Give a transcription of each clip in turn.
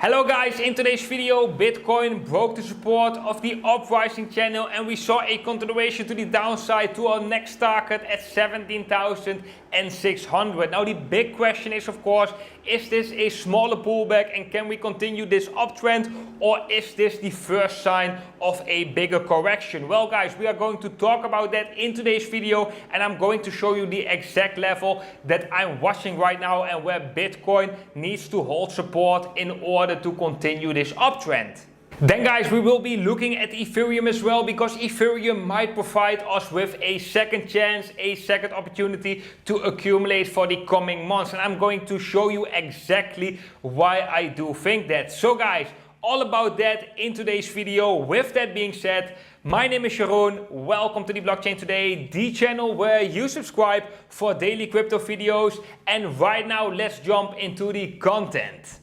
Hello guys, in today's video Bitcoin broke the support of the uprising channel and we saw a continuation to the downside to our next target at 17,600. Now the big question is of course, is this a smaller pullback and can we continue this uptrend, or is this the first sign of a bigger correction? Well guys, we are going to talk about that in today's video and I'm going to show you the exact level that I'm watching right now and where Bitcoin needs to hold support in order to continue this uptrend. Then guys, we will be looking at Ethereum as well, because Ethereum might provide us with a second chance, a second opportunity to accumulate for the coming months, and I'm going to show you exactly why I do think that. So guys, all about that in today's video. With that being said, my name is Sharon. Welcome to the Blockchain Today, the channel where you subscribe for daily crypto videos. And right now, let's jump into the content.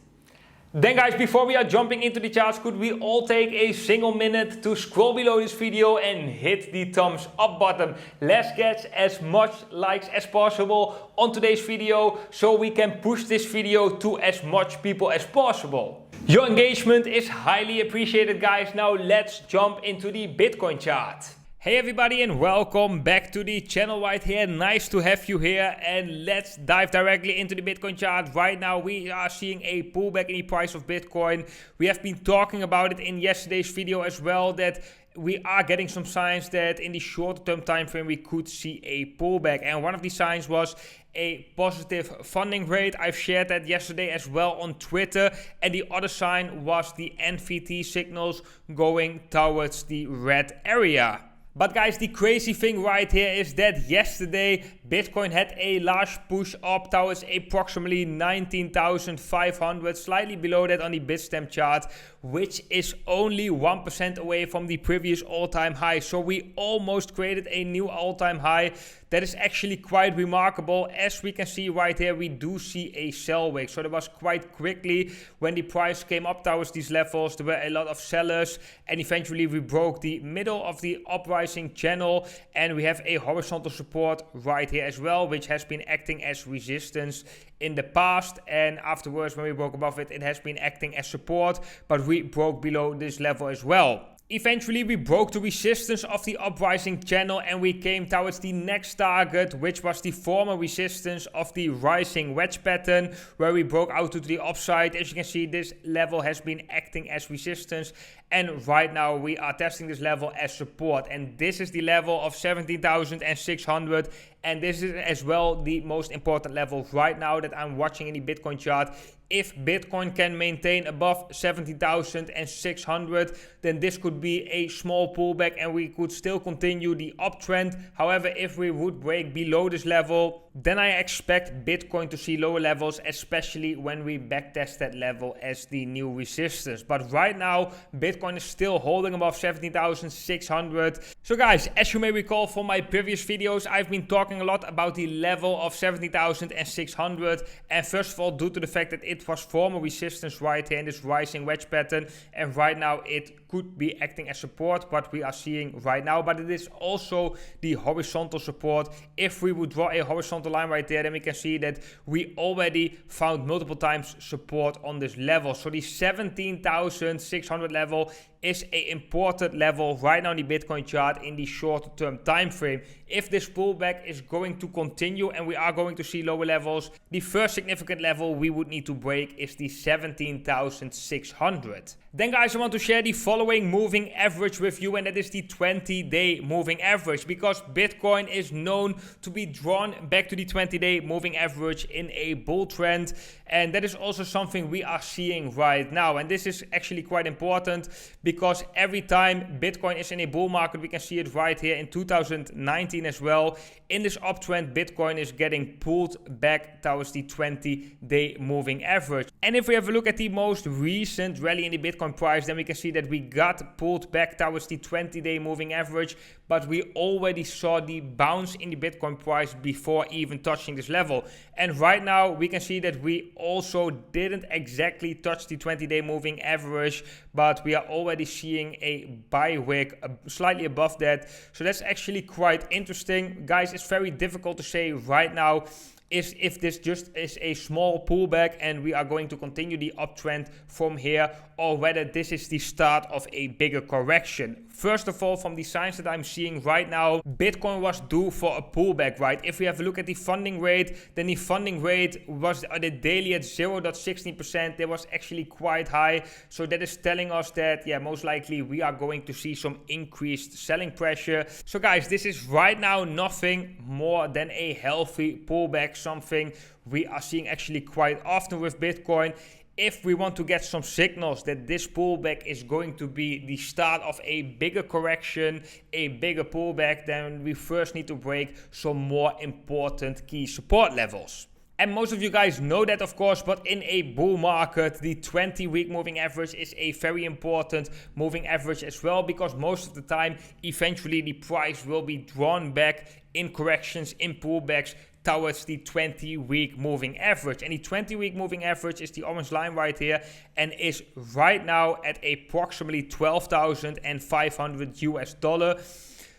Then guys, before we are jumping into the charts, could we all take a single minute to scroll below this video and hit the thumbs up button? Let's get as much likes as possible on today's video so we can push this video to as much people as possible. Your engagement is highly appreciated guys. Now let's jump into the Bitcoin chart. Hey everybody and welcome back to the channel right here. Nice to have you here, and let's dive directly into the Bitcoin chart. Right now we are seeing a pullback in the price of Bitcoin. We have been talking about it in yesterday's video as well, that we are getting some signs that in the short term time frame we could see a pullback, and one of the signs was a positive funding rate. I've shared that yesterday as well on Twitter, and the other sign was the NVT signals going towards the red area. But guys, the crazy thing right here is that yesterday Bitcoin had a large push up towards approximately 19,500, slightly below that on the Bitstamp chart, which is only 1% away from the previous all-time high. So we almost created a new all-time high. That is actually quite remarkable. As we can see right here, we do see a sell wave. So there was quite quickly when the price came up towards these levels, there were a lot of sellers, and eventually we broke the middle of the uprising channel, and we have a horizontal support right here as well, which has been acting as resistance in the past, and afterwards when we broke above it, it has been acting as support, but we broke below this level as well. Eventually we broke the resistance of the uprising channel and we came towards the next target, which was the former resistance of the rising wedge pattern, where we broke out to the upside. As you can see, this level has been acting as resistance, and right now we are testing this level as support, and this is the level of 17,600, and this is as well the most important level right now that I'm watching in the Bitcoin chart. If Bitcoin can maintain above 17,600, then this could be a small pullback and we could still continue the uptrend. However, if we would break below this level, then I expect Bitcoin to see lower levels, especially when we backtest that level as the new resistance. But right now, Bitcoin is still holding above 17,600. So guys, as you may recall from my previous videos, I've been talking a lot about the level of 17,600. And first of all, due to the fact that it was former resistance right here in this rising wedge pattern, and right now it could be acting as support, what we are seeing right now, but it is also the horizontal support. If we would draw a horizontal line right there, then we can see that we already found multiple times support on this level. So the 17,600 level is an important level right now in the Bitcoin chart in the short term time frame. If this pullback is going to continue and we are going to see lower levels, the first significant level we would need to break is the 17,600. Then guys, I want to share the following moving average with you, and that is the 20-day moving average, because Bitcoin is known to be drawn back to the 20-day moving average in a bull trend, and that is also something we are seeing right now. And this is actually quite important, because every time Bitcoin is in a bull market, we can see it right here in 2019 as well. In this uptrend, Bitcoin is getting pulled back towards the 20-day moving average. And if we have a look at the most recent rally in the Bitcoin price, then we can see that we got pulled back towards the 20-day moving average, but we already saw the bounce in the Bitcoin price before even touching this level. And right now we can see that we also didn't exactly touch the 20-day moving average, but we are already seeing a buy wick slightly above that. So that's actually quite interesting. Guys, it's very difficult to say right now is if this just is a small pullback and we are going to continue the uptrend from here, or whether this is the start of a bigger correction. First of all, from the signs that I'm seeing right now, Bitcoin was due for a pullback, right? If we have a look at the funding rate, then the funding rate was at the daily at 0.16%. That was actually quite high. So that is telling us that, yeah, most likely we are going to see some increased selling pressure. So guys, this is right now nothing more than a healthy pullback, something we are seeing actually quite often with Bitcoin. If we want to get some signals that this pullback is going to be the start of a bigger correction, a bigger pullback, then we first need to break some more important key support levels. And most of you guys know that, of course, but in a bull market, the 20-week moving average is a very important moving average as well, because most of the time, eventually the price will be drawn back in corrections, in pullbacks, towards the 20-week moving average. And the 20-week moving average is the orange line right here and is right now at approximately $12,500 US.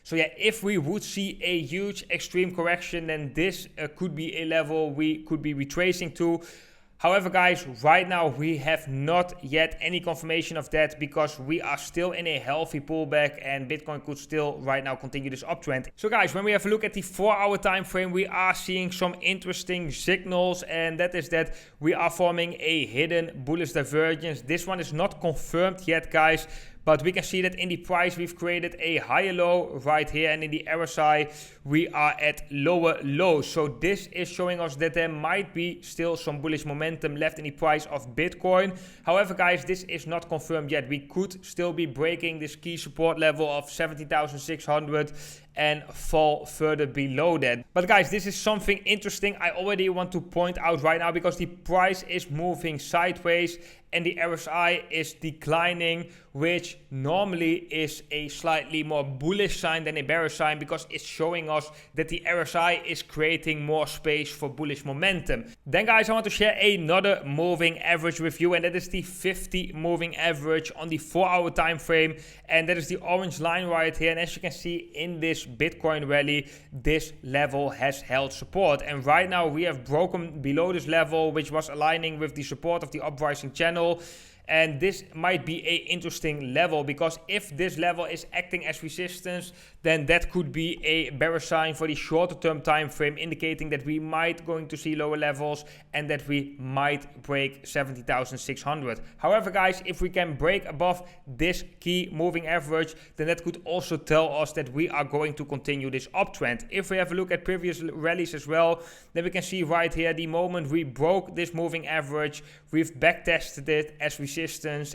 So yeah, if we would see a huge extreme correction, then this could be a level we could be retracing to. However, guys, right now we have not yet any confirmation of that, because we are still in a healthy pullback and Bitcoin could still right now continue this uptrend. So guys, when we have a look at the 4-hour time frame, we are seeing some interesting signals, and that is that we are forming a hidden bullish divergence. This one is not confirmed yet, guys, but we can see that in the price we've created a higher low right here, and in the RSI we are at lower lows. So this is showing us that there might be still some bullish momentum left in the price of Bitcoin. However, guys, this is not confirmed yet. We could still be breaking this key support level of 17,600 and fall further below that. But guys, this is something interesting I already want to point out right now, because the price is moving sideways and the RSI is declining, which normally is a slightly more bullish sign than a bearish sign, because it's showing us that the RSI is creating more space for bullish momentum. Then guys, I want to share another moving average with you, and that is the 50 moving average on the 4-hour time frame, and that is the orange line right here. And as you can see in this Bitcoin rally, this level has held support, and right now we have broken below this level, which was aligning with the support of the uprising channel. And this might be an interesting level, because if this level is acting as resistance, then that could be a bearish sign for the shorter term time frame, indicating that we might going to see lower levels and that we might break 70,600. However, guys, if we can break above this key moving average, then that could also tell us that we are going to continue this uptrend. If we have a look at previous rallies as well, then we can see right here, the moment we broke this moving average, we've backtested it as resistance,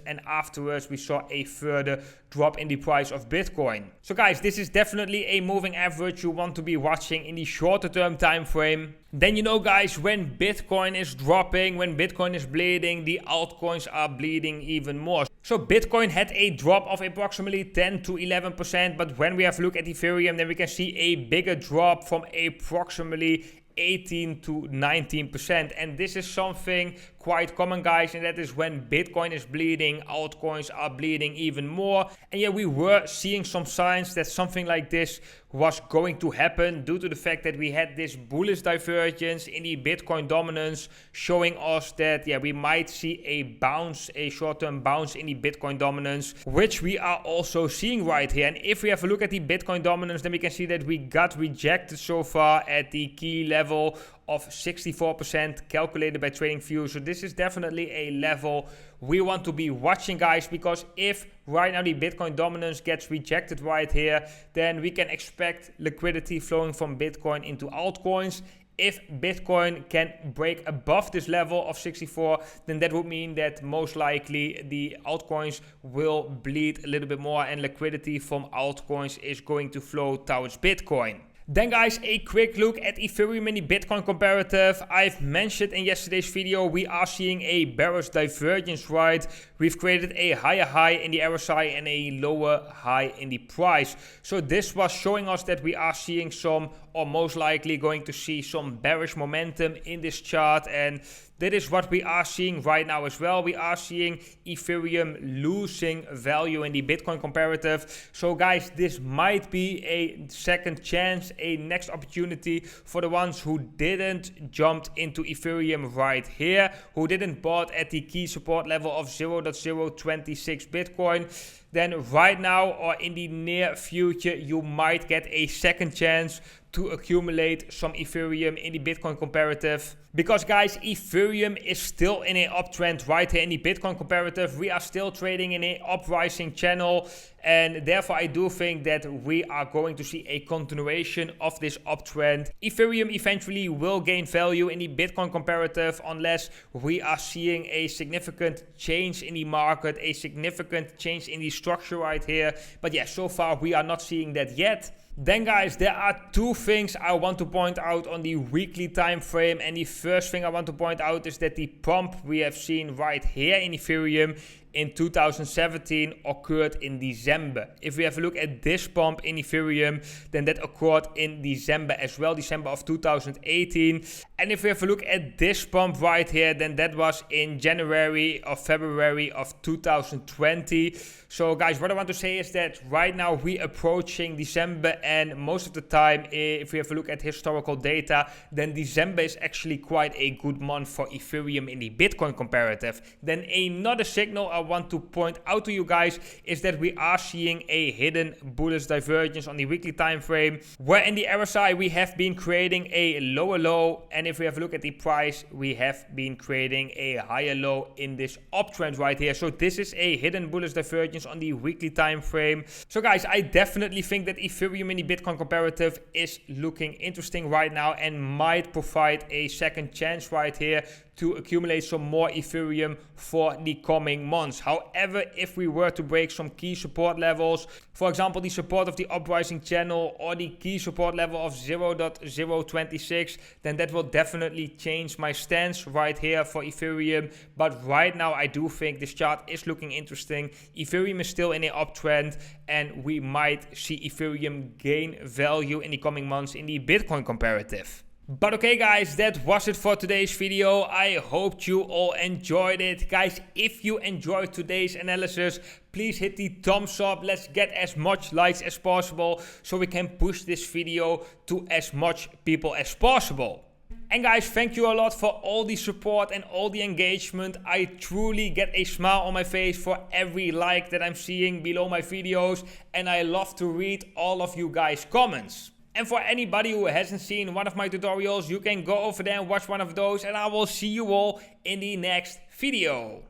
and afterwards we saw a further drop in the price of Bitcoin. So guys, this is definitely a moving average you want to be watching in the shorter term time frame. Then, you know, guys, when Bitcoin is dropping, when Bitcoin is bleeding, the altcoins are bleeding even more. So Bitcoin had a drop of approximately 10 to 11%, but when we have a look at Ethereum, then we can see a bigger drop from approximately 18 to 19%. And this is something quite common, guys, and that is when Bitcoin is bleeding, altcoins are bleeding even more. And yeah, we were seeing some signs that something like this was going to happen due to the fact that we had this bullish divergence in the Bitcoin dominance, showing us that, yeah, we might see a bounce, a short-term bounce in the Bitcoin dominance, which we are also seeing right here. And if we have a look at the Bitcoin dominance, then we can see that we got rejected so far at the key level of 64% calculated by TradingView. So this is definitely a level we want to be watching, guys, because if right now the Bitcoin dominance gets rejected right here, then we can expect liquidity flowing from Bitcoin into altcoins. If Bitcoin can break above this level of 64, then that would mean that most likely the altcoins will bleed a little bit more and liquidity from altcoins is going to flow towards Bitcoin. Then, guys, a quick look at Ethereum and the Bitcoin comparative. I've mentioned in yesterday's video, we are seeing a bearish divergence, right? We've created a higher high in the RSI and a lower high in the price. So this was showing us that we are seeing some, or most likely going to see some bearish momentum in this chart. And That is what we are seeing right now as well. We are seeing Ethereum losing value in the Bitcoin comparative. So guys, this might be a second chance, a next opportunity for the ones who didn't jump into Ethereum right here, who didn't bought at the key support level of 0.026 Bitcoin. Then right now or in the near future, you might get a second chance to accumulate some Ethereum in the Bitcoin comparative. Because guys, Ethereum is still in an uptrend right here in the Bitcoin comparative. We are still trading in an uprising channel, and therefore I do think that we are going to see a continuation of this uptrend. Ethereum eventually will gain value in the Bitcoin comparative unless we are seeing a significant change in the market, a significant change in the structure right here. But yeah, so far we are not seeing that yet. Then guys, there are two things I want to point out on the weekly time frame, and the first thing I want to point out is that the pump we have seen right here in Ethereum in 2017 occurred in December. If we have a look at this pump in Ethereum, then that occurred in December as well, December of 2018. And if we have a look at this pump right here, then that was in January or February of 2020. So guys, what I want to say is that right now we approaching December, and most of the time, if we have a look at historical data, then December is actually quite a good month for Ethereum in the Bitcoin comparative. Then another signal I want to point out to you guys is that we are seeing a hidden bullish divergence on the weekly time frame, where in the RSI we have been creating a lower low, and if we have a look at the price, we have been creating a higher low in this uptrend right here. So this is a hidden bullish divergence on the weekly time frame. So guys, I definitely think that Ethereum in the Bitcoin comparative is looking interesting right now and might provide a second chance right here to accumulate some more Ethereum for the coming months. However, if we were to break some key support levels, for example, the support of the uprising channel or the key support level of 0.026, then that will definitely change my stance right here for Ethereum. But right now, I do think this chart is looking interesting. Ethereum is still in an uptrend, and we might see Ethereum gain value in the coming months in the Bitcoin comparative. But okay guys, that was it for today's video. I hope you all enjoyed it. Guys, if you enjoyed today's analysis, please hit the thumbs up. Let's get as much likes as possible so we can push this video to as much people as possible. And guys, thank you a lot for all the support and all the engagement. I truly get a smile on my face for every like that I'm seeing below my videos, and I love to read all of you guys' comments. And for anybody who hasn't seen one of my tutorials, you can go over there and watch one of those, and I will see you all in the next video.